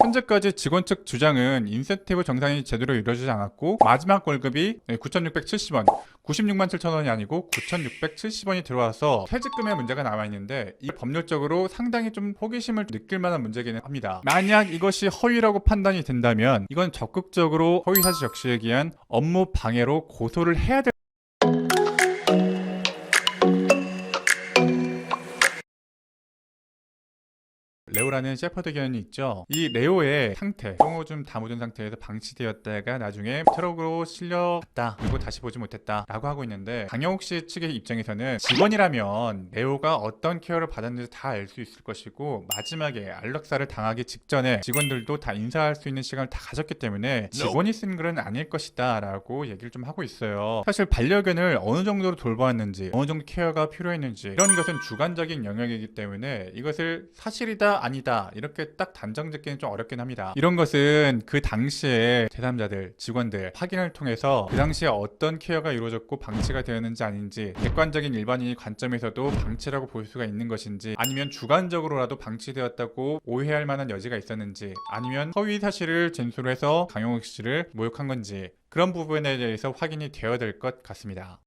현재까지 직원 측 주장은 인센티브 정산이 제대로 이루어지지 않았고 마지막 월급이 9,670원 96만 7천원이 아니고 9,670원이 들어와서 퇴직금의 문제가 남아있는데 이 법률적으로 상당히 좀 호기심을 느낄 만한 문제기는 합니다. 만약 이것이 허위라고 판단이 된다면 이건 적극적으로 허위사실 적시에 기한 업무 방해로 고소를 해야 될 레오라는 셰퍼드 견이 있죠. 이 레오의 상태, 똥오줌 다 묻은 상태에서 방치되었다가 나중에 트럭으로 실려갔다. 그리고 다시 보지 못했다 라고 하고 있는데, 강영욱 씨 측의 입장에서는 직원이라면 레오가 어떤 케어를 받았는지 다 알 수 있을 것이고, 마지막에 안락사를 당하기 직전에 직원들도 다 인사할 수 있는 시간을 다 가졌기 때문에 직원이 쓴 글은 아닐 것이다 라고 얘기를 좀 하고 있어요. 사실 반려견을 어느 정도로 돌보았는지, 어느 정도 케어가 필요했는지, 이런 것은 주관적인 영역이기 때문에 이것을 사실이다 아니다 이렇게 딱 단정 짓기는 좀 어렵긴 합니다. 이런 것은 그 당시에 제3자들, 직원들 확인을 통해서 그 당시에 어떤 케어가 이루어졌고 방치가 되었는지 아닌지, 객관적인 일반인의 관점에서도 방치라고 볼 수가 있는 것인지, 아니면 주관적으로라도 방치되었다고 오해할 만한 여지가 있었는지, 아니면 허위 사실을 진술을 해서 강영욱 씨를 모욕한 건지, 그런 부분에 대해서 확인이 되어야 될 것 같습니다.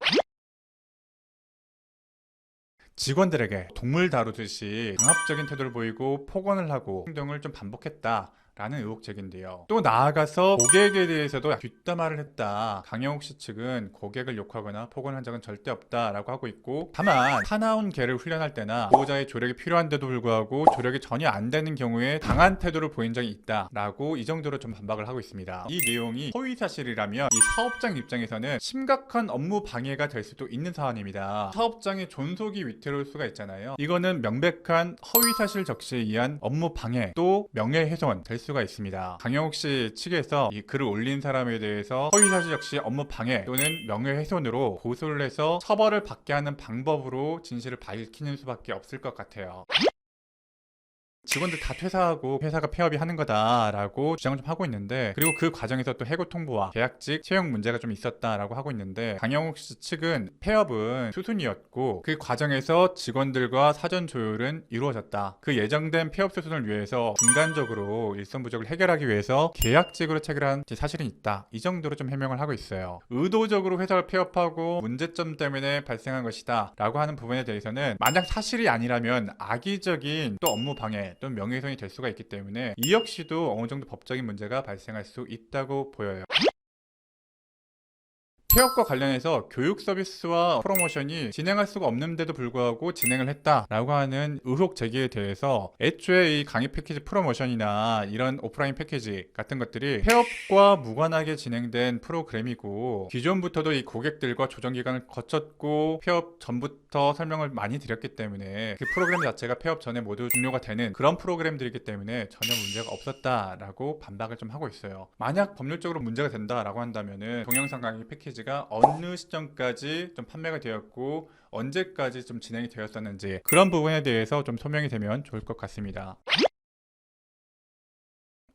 직원들에게 동물 다루듯이 강압적인 태도를 보이고 폭언을 하고 행동을 좀 반복했다 라는 의혹 제기인데요. 또 나아가서 고객에 대해서도 뒷담화를 했다. 강영욱 씨 측은 고객을 욕하거나 폭언한 적은 절대 없다라고 하고 있고, 다만 사나운 개를 훈련할 때나 보호자의 조력이 필요한데도 불구하고 조력이 전혀 안 되는 경우에 강한 태도를 보인 적이 있다라고 이 정도로 좀 반박을 하고 있습니다. 이 내용이 허위 사실이라면 이 사업장 입장에서는 심각한 업무 방해가 될 수도 있는 사안입니다. 사업장의 존속이 위태로울 수가 있잖아요. 이거는 명백한 허위 사실 적시에 의한 업무 방해, 또 명예훼손 될 수가 있습니다. 강영욱 씨 측에서 이 글을 올린 사람에 대해서 허위사실 적시 업무 방해 또는 명예훼손으로 고소를 해서 처벌을 받게 하는 방법으로 진실을 밝히는 수밖에 없을 것 같아요. 직원들 다 퇴사하고 회사가 폐업이 하는 거다라고 주장을 좀 하고 있는데, 그리고 그 과정에서 또 해고 통보와 계약직 채용 문제가 좀 있었다라고 하고 있는데, 강영욱 씨 측은 폐업은 수순이었고 그 과정에서 직원들과 사전 조율은 이루어졌다. 그 예정된 폐업 수순을 위해서 중간적으로 일선 부족을 해결하기 위해서 계약직으로 체결한 사실은 있다. 이 정도로 좀 해명을 하고 있어요. 의도적으로 회사를 폐업하고 문제점 때문에 발생한 것이다 라고 하는 부분에 대해서는 만약 사실이 아니라면 악의적인 또 업무 방해 또는 명예훼손이 될 수가 있기 때문에 이 역시도 어느 정도 법적인 문제가 발생할 수 있다고 보여요. 폐업과 관련해서 교육 서비스와 프로모션이 진행할 수가 없는데도 불구하고 진행을 했다라고 하는 의혹 제기에 대해서, 애초에 이 강의 패키지 프로모션이나 이런 오프라인 패키지 같은 것들이 폐업과 무관하게 진행된 프로그램이고, 기존부터도 이 고객들과 조정 기간을 거쳤고 폐업 전부터 설명을 많이 드렸기 때문에 그 프로그램 자체가 폐업 전에 모두 종료가 되는 그런 프로그램들이기 때문에 전혀 문제가 없었다라고 반박을 좀 하고 있어요. 만약 법률적으로 문제가 된다라고 한다면은 동영상 강의 패키지 가 어느 시점까지 좀 판매가 되었고 언제까지 좀 진행이 되었었는지, 그런 부분에 대해서 좀 소명이 되면 좋을 것 같습니다.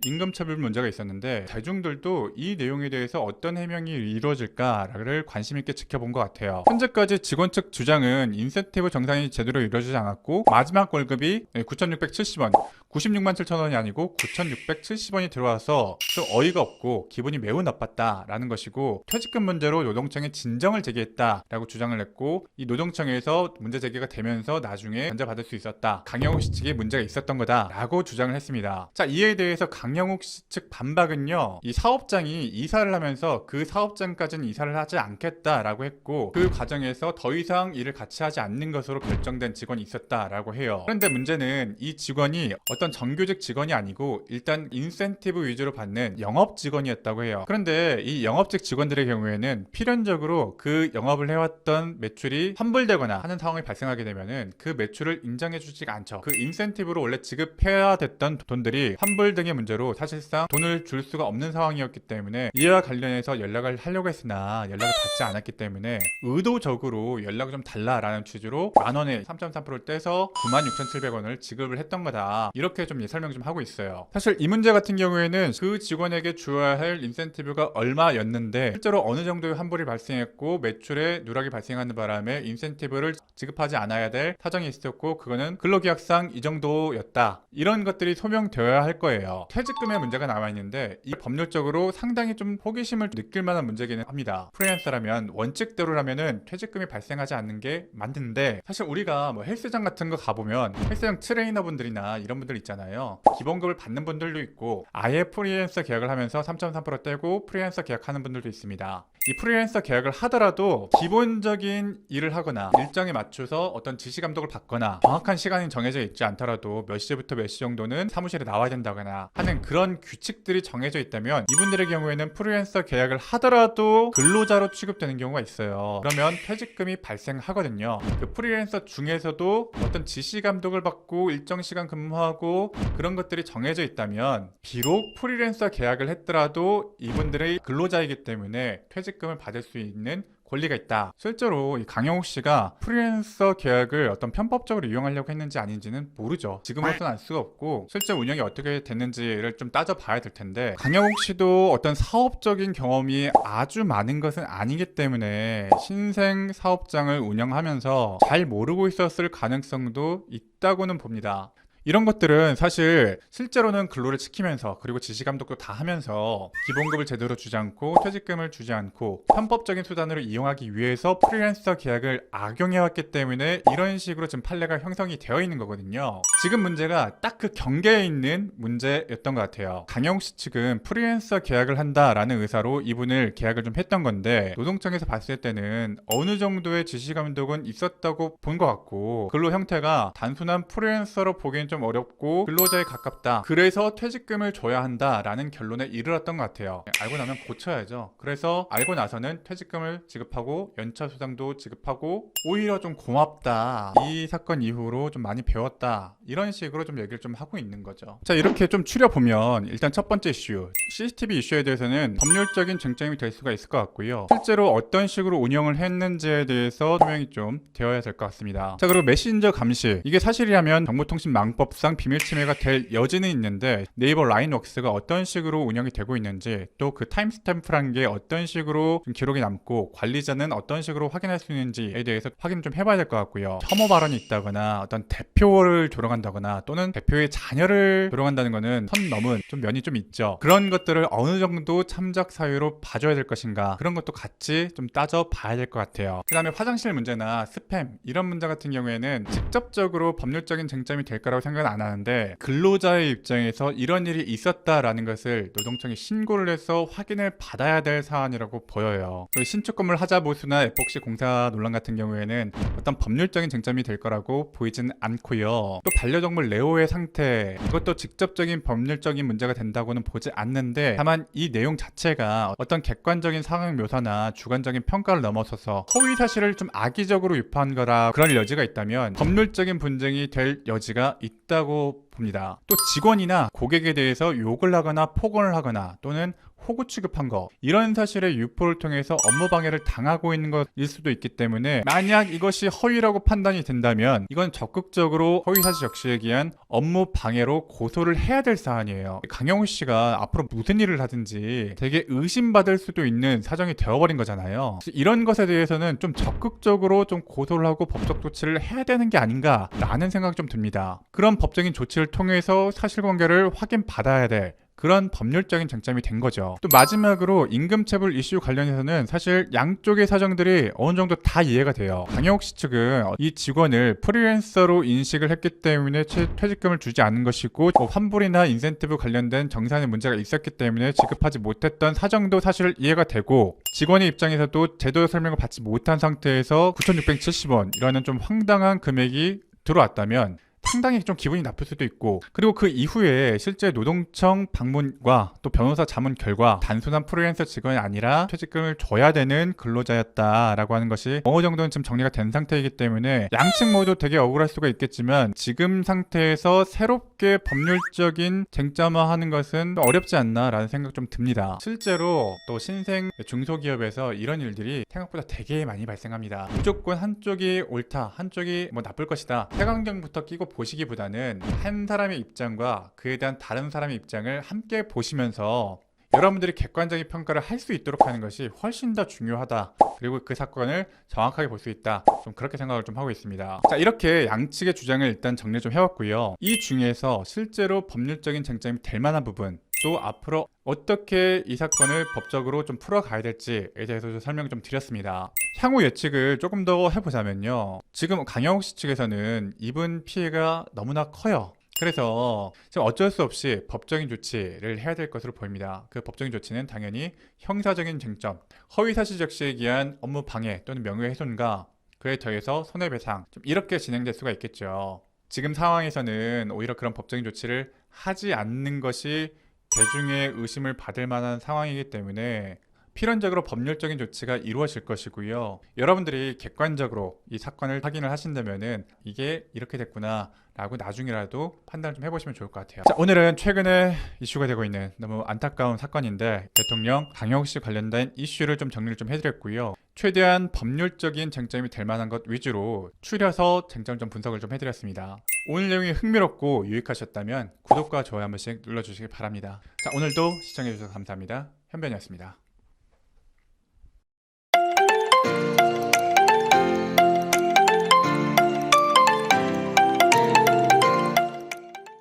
임금처분 문제가 있었는데 대중들도 이 내용에 대해서 어떤 해명이 이루어질까를 관심 있게 지켜본 것 같아요. 현재까지 직원 측 주장은 인센티브 정산이 제대로 이루어지지 않았고 마지막 월급이 9,670원 96만 7천원이 아니고 9,670원이 들어와서 좀 어이가 없고 기분이 매우 나빴다라는 것이고, 퇴직금 문제로 노동청에 진정을 제기했다라고 주장을 했고, 이 노동청에서 문제 제기가 되면서 나중에 면제받을 수 있었다, 강영욱 씨 측에 문제가 있었던 거다라고 주장을 했습니다. 자, 이에 대해서 강영욱 씨 측 반박은요, 이 사업장이 이사를 하면서 그 사업장까지는 이사를 하지 않겠다라고 했고, 그 과정에서 더 이상 일을 같이 하지 않는 것으로 결정된 직원이 있었다라고 해요. 그런데 문제는 이 직원이 어떤 정규직 직원이 아니고 일단 인센티브 위주로 받는 영업 직원이었다고 해요. 그런데 이 영업직 직원들의 경우에는 필연적으로 그 영업을 해왔던 매출이 환불되거나 하는 상황이 발생하게 되면은 그 매출을 인정해주지 않죠. 그 인센티브로 원래 지급해야 됐던 돈들이 환불 등의 문제로 사실상 돈을 줄 수가 없는 상황이었기 때문에, 이와 관련해서 연락을 하려고 했으나 연락을 받지 않았기 때문에 의도적으로 연락을 좀 달라라는 취지로 만원에 3.3%를 떼서 96,700원을 지급을 했던 거다, 이렇게 이렇게 좀 설명 좀 하고 있어요. 사실 이 문제 같은 경우에는 그 직원에게 주어야 할 인센티브가 얼마였는데 실제로 어느 정도의 환불이 발생했고 매출에 누락이 발생하는 바람에 인센티브를 지급하지 않아야 될 사정이 있었고 그거는 근로계약상 이 정도였다. 이런 것들이 소명되어야 할 거예요. 퇴직금의 문제가 남아있는데 이 법률적으로 상당히 좀 호기심을 느낄 만한 문제기는 합니다. 프리랜서라면 원칙대로라면은 퇴직금이 발생하지 않는 게 맞는데 사실 우리가 뭐 헬스장 같은 거 가보면 헬스장 트레이너분들이나 이런 분들 있잖아요. 기본급을 받는 분들도 있고 아예 프리랜서 계약을 하면서 3.3% 떼고 프리랜서 계약하는 분들도 있습니다. 이 프리랜서 계약을 하더라도 기본적인 일을 하거나 일정에 맞춰서 어떤 지시 감독을 받거나 정확한 시간이 정해져 있지 않더라도 몇 시부터 몇 시 정도는 사무실에 나와야 된다거나 하는 그런 규칙들이 정해져 있다면 이분들의 경우에는 프리랜서 계약을 하더라도 근로자로 취급되는 경우가 있어요. 그러면 퇴직금이 발생하거든요. 그 프리랜서 중에서도 어떤 지시 감독을 받고 일정 시간 근무하고 그런 것들이 정해져 있다면 비록 프리랜서 계약을 했더라도 이분들의 근로자이기 때문에 퇴직금을 받을 수 있는 권리가 있다. 실제로 이 강영욱 씨가 프리랜서 계약을 어떤 편법적으로 이용하려고 했는지 아닌지는 모르죠. 지금으로서는 알 수가 없고 실제 운영이 어떻게 됐는지를 좀 따져봐야 될 텐데 강영욱 씨도 어떤 사업적인 경험이 아주 많은 것은 아니기 때문에 신생 사업장을 운영하면서 잘 모르고 있었을 가능성도 있다고는 봅니다. 이런 것들은 사실 실제로는 근로를 지키면서 그리고 지시감독도 다 하면서 기본급을 제대로 주지 않고 퇴직금을 주지 않고 편법적인 수단으로 이용하기 위해서 프리랜서 계약을 악용해왔기 때문에 이런 식으로 지금 판례가 형성이 되어 있는 거거든요. 지금 문제가 딱 그 경계에 있는 문제였던 것 같아요. 강영욱 씨 측은 프리랜서 계약을 한다라는 의사로 이분을 계약을 좀 했던 건데 노동청에서 봤을 때는 어느 정도의 지시감독은 있었다고 본 것 같고 근로 형태가 단순한 프리랜서로 보기엔 좀 어렵고 근로자에 가깝다. 그래서 퇴직금을 줘야 한다라는 결론에 이르렀던 것 같아요. 알고 나면 고쳐야죠. 그래서 알고 나서는 퇴직금을 지급하고 연차 수당도 지급하고 오히려 좀 고맙다. 이 사건 이후로 좀 많이 배웠다. 이런 식으로 좀 얘기를 좀 하고 있는 거죠. 자, 이렇게 좀 추려보면 일단 첫 번째 이슈 CCTV 이슈에 대해서는 법률적인 쟁점이 될 수가 있을 것 같고요. 실제로 어떤 식으로 운영을 했는지에 대해서 설명이 좀 되어야 될 것 같습니다. 자, 그리고 메신저 감시 이게 사실이라면 정보통신망법상 비밀침해가 될 여지는 있는데 네이버 라인웍스가 어떤 식으로 운영이 되고 있는지 또 그 타임스탬프라는 게 어떤 식으로 기록이 남고 관리자는 어떤 식으로 확인할 수 있는지에 대해서 확인 좀 해봐야 될 것 같고요. 혐오 발언이 있다거나 어떤 대표를 조롱한다거나 또는 대표의 자녀를 조롱한다는 거는 선 넘은 좀 면이 좀 있죠. 그런 것들을 어느 정도 참작 사유로 봐줘야 될 것인가 그런 것도 같이 좀 따져봐야 될 것 같아요. 그 다음에 화장실 문제나 스팸 이런 문제 같은 경우에는 직접적으로 법률적인 쟁점이 될 거라고 생각은 안 하는데 근로자의 입장에서 이런 일이 있었다라는 것을 노동청에 신고를 해서 확인을 받아야 될 사안이라고 보여요. 신축 건물 하자보수나 에폭시 공사 논란 같은 경우에는 어떤 법률적인 쟁점이 될 거라고 보이진 않고요. 또 반려동물 레오의 상태 이것도 직접적인 법률적인 문제가 된다고는 보지 않는데 다만 이 내용 자체가 어떤 객관적인 상황 묘사나 주관적인 평가를 넘어서서 허위 사실을 좀 악의적으로 유포한 거라 그런 여지가 있다면 법률적인 분쟁이 될 여지가 있다고 봅니다. 또 직원이나 고객에 대해서 욕을 하거나 폭언을 하거나 또는 호구 취급한 거 이런 사실의 유포를 통해서 업무 방해를 당하고 있는 것일 수도 있기 때문에 만약 이것이 허위라고 판단이 된다면 이건 적극적으로 허위사실 적시에 기한 업무 방해로 고소를 해야 될 사안이에요. 강영우 씨가 앞으로 무슨 일을 하든지 되게 의심받을 수도 있는 사정이 되어버린 거잖아요. 이런 것에 대해서는 좀 적극적으로 좀 고소를 하고 법적 조치를 해야 되는 게 아닌가라는 생각이 좀 듭니다. 그런 법적인 조치를 통해서 사실관계를 확인받아야 될 그런 법률적인 쟁점이 된 거죠. 또 마지막으로 임금체불 이슈 관련해서는 사실 양쪽의 사정들이 어느 정도 다 이해가 돼요. 강영욱 씨 측은 이 직원을 프리랜서로 인식을 했기 때문에 퇴직금을 주지 않은 것이고 환불이나 인센티브 관련된 정산의 문제가 있었기 때문에 지급하지 못했던 사정도 사실 이해가 되고 직원의 입장에서도 제도 설명을 받지 못한 상태에서 9,670원 이라는 좀 황당한 금액이 들어왔다면 상당히 좀 기분이 나쁠 수도 있고 그리고 그 이후에 실제 노동청 방문과 또 변호사 자문 결과 단순한 프리랜서 직원이 아니라 퇴직금을 줘야 되는 근로자였다라고 하는 것이 어느 정도는 지금 정리가 된 상태이기 때문에 양측 모두 되게 억울할 수가 있겠지만 지금 상태에서 새롭게 법률적인 쟁점화하는 것은 어렵지 않나라는 생각 좀 듭니다. 실제로 또 신생 중소기업에서 이런 일들이 생각보다 되게 많이 발생합니다. 무조건 한쪽이 옳다, 한쪽이 뭐 나쁠 것이다. 태강경부터 끼고 보시기보다는 한 사람의 입장과 그에 대한 다른 사람의 입장을 함께 보시면서 여러분들이 객관적인 평가를 할 수 있도록 하는 것이 훨씬 더 중요하다. 그리고 그 사건을 정확하게 볼 수 있다. 좀 그렇게 생각을 좀 하고 있습니다. 자, 이렇게 양측의 주장을 일단 정리 좀 해왔고요. 이 중에서 실제로 법률적인 쟁점이 될 만한 부분, 또 앞으로 어떻게 이 사건을 법적으로 좀 풀어가야 될지에 대해서 좀 설명 좀 드렸습니다. 향후 예측을 조금 더 해보자면요. 지금 강영욱 씨 측에서는 입은 피해가 너무나 커요. 그래서 지금 어쩔 수 없이 법적인 조치를 해야 될 것으로 보입니다. 그 법적인 조치는 당연히 형사적인 쟁점, 허위사실 적시에 기한 업무 방해 또는 명예훼손과 그에 더해서 손해배상, 좀 이렇게 진행될 수가 있겠죠. 지금 상황에서는 오히려 그런 법적인 조치를 하지 않는 것이 대중의 의심을 받을 만한 상황이기 때문에 필연적으로 법률적인 조치가 이루어질 것이고요. 여러분들이 객관적으로 이 사건을 확인을 하신다면은 이게 이렇게 됐구나 라고 나중이라도 판단을 좀 해보시면 좋을 것 같아요. 자, 오늘은 최근에 이슈가 되고 있는 너무 안타까운 사건인데 대통령 강영욱 씨 관련된 이슈를 좀 정리를 좀 해드렸고요. 최대한 법률적인 쟁점이 될 만한 것 위주로 추려서 쟁점 좀 분석을 좀 해드렸습니다. 오늘 내용이 흥미롭고 유익하셨다면 구독과 좋아요 한 번씩 눌러주시기 바랍니다. 자, 오늘도 시청해주셔서 감사합니다. 현변이었습니다.